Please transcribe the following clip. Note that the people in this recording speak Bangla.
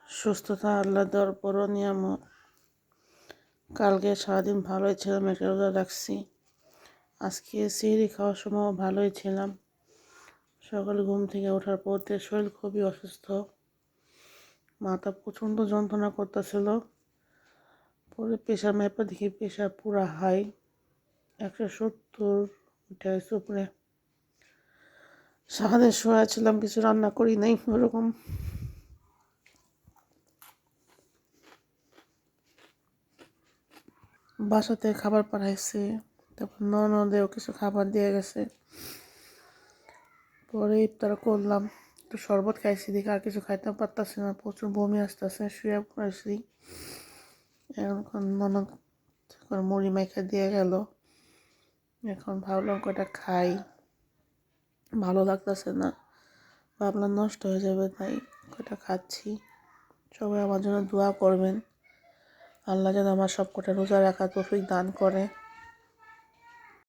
সুস্থতা আল্লাহ দেওয়ার পরও নিয়ামত। কালকে সারাদিন ভালোই ছিলাম, একটা রোজা রাখছি। আজকে সেহরি খাওয়ার সময় ভালোই ছিলাম। সকালে ঘুম থেকে ওঠার পর থেকে শরীর খুবই অসুস্থ, মাথা প্রচণ্ড যন্ত্রণা করতেছিল। পরে প্রেশার মেপে দেখি প্রেশার পুরা হাই, 170 উঠে গেছে উপরে। সারাদিন শোয়া ছিলাম, কিছু রান্না করি নাই ওরকম। বাসাতে খাবার পাঠাইছে, তারপর ননদেও কিছু খাবার দিয়ে গেছে। পরে ইফতার করলাম, একটু শরবত খাইছি, দেখে আর কিছু খাইতে পারতাছি না, প্রচুর বমি আসতেছে, শুয়ে পড়েছি। এখন ননদ মুড়ি মাইখা দিয়ে গেল, এখন ভাবলাম কয়টা খাই, ভালো লাগতেছে না, ভাবলাম নষ্ট হয়ে যাবে, তাই কয়টা খাচ্ছি। সবাই আমার জন্য দোয়া করবেন, আল্লাহ যেন আমার সব কটা রোজা রাখা তৌফিক দান করে।